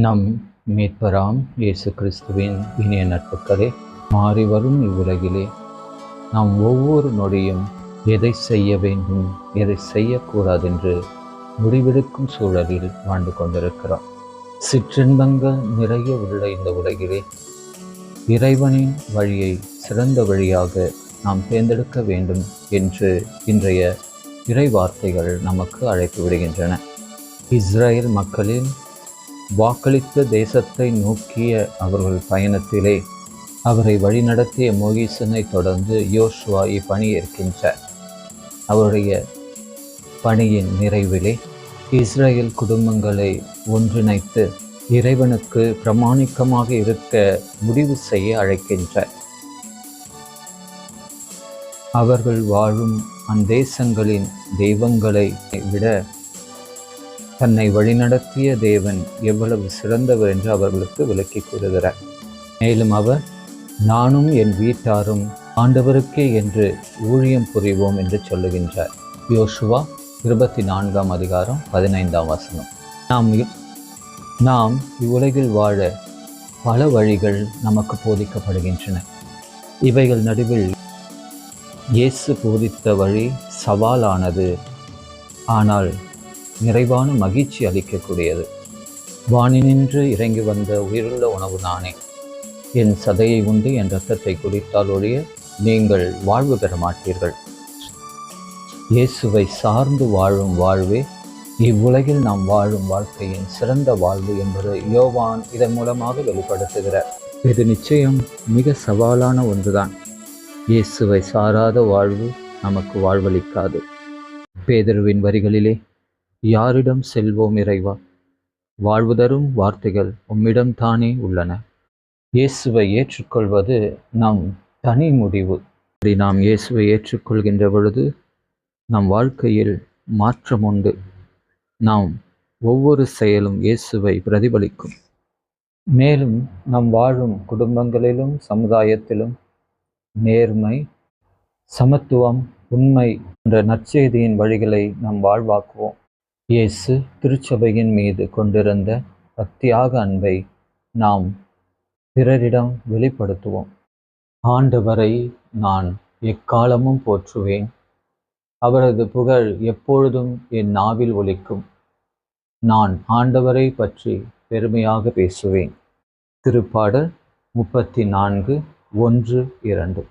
நம் மீட்பராம் இயேசு கிறிஸ்துவின் இனிய நட்புகளே, மாறிவரும் இவ்வுலகிலே நாம் ஒவ்வொரு நொடியும் எதை செய்ய வேண்டும், எதை செய்யக்கூடாதென்று முடிவெடுக்கும் சூழலில் வாழ்ந்து கொண்டிருக்கிறோம். சிற்றின்பங்கள் நிறைய உள்ள இந்த உலகிலே இறைவனின் வழியை சிறந்த வழியாக நாம் தேர்ந்தெடுக்க வேண்டும் என்று இன்றைய இறை வார்த்தைகள் நமக்கு அழைப்பு விடுகின்றன. இஸ்ரேல் மக்களின் வாக்களித்த தேசத்தை நோக்கிய அவர்கள் பயணத்திலே அவரை வழிநடத்திய மோகிசனை தொடர்ந்து யோசுவா இப்பணியேற்கின்றார். அவருடைய பணியின் நிறைவிலே இஸ்ரேல் குடும்பங்களை ஒன்றிணைத்து இறைவனுக்கு பிரமாணிக்கமாக இருக்க முடிவு செய்ய அழைக்கின்றார். அவர்கள் வாழும் அந்தேசங்களின் தெய்வங்களை விட தன்னை வழிநடத்திய தேவன் எவ்வளவு சிறந்தவர் என்று அவர்களுக்கு விளக்கி கூறுகிறார். மேலும் அவர், நானும் என் வீட்டாரும் ஆண்டவருக்கே என்று ஊழியம் புரிவோம் என்று சொல்லுகின்றார். யோசுவா 24 அதிகாரம் 15 வசனம். நாம் இவ்வுலகில் வாழ பல வழிகள் நமக்கு போதிக்கப்படுகின்றன. இவைகள் நடுவில் இயேசு போதித்த வழி சவாலானது, ஆனால் நிறைவான மகிழ்ச்சி அளிக்கக்கூடியது. வானினின்று இறங்கி வந்த உயிருள்ள உணவு நானே. என் சதையை உண்டு என் இரத்தத்தை குடித்தால் ஒழிய நீங்கள் வாழ்வு பெற மாட்டீர்கள். இயேசுவை சார்ந்து வாழும் வாழ்வே இவ்வுலகில் நாம் வாழும் வாழ்க்கையின் சிறந்த வாழ்வு என்பது யோவான் இதன் மூலமாக வெளிப்படுத்துகிறார். இது நிச்சயம் மிக சவாலான ஒன்றுதான். இயேசுவை சாராத வாழ்வு நமக்கு வாழ்வளிக்காது. பேதுருவின் வரிகளிலே, யாரிடம் செல்வோம் இறைவா? வாழ்வு தரும் வார்த்தைகள் உம்மிடம் தானே உள்ளன. இயேசுவை ஏற்றுக்கொள்வது நம் தனி முடிவு. அப்படி நாம் இயேசுவை ஏற்றுக்கொள்கின்ற பொழுது நம் வாழ்க்கையில் மாற்றம் உண்டு. நாம் ஒவ்வொரு செயலும் இயேசுவை பிரதிபலிக்கும். மேலும் நம் வாழும் குடும்பங்களிலும் சமுதாயத்திலும் நேர்மை, சமத்துவம், உண்மை என்ற நற்செய்தியின் வழிகளை நாம் வாழ்வாக்குவோம். இயேசு திருச்சபையின் மீது கொண்டிருந்த பக்தியாக அன்பை நாம் பிறரிடம் வெளிப்படுத்துவோம். ஆண்டவரை நான் எக்காலமும் போற்றுவேன், அவரது புகழ் எப்பொழுதும் என் நாவில் ஒலிக்கும். நான் ஆண்டவரை பற்றி பெருமையாக பேசுவேன். திருப்பாடல் 34:1-2.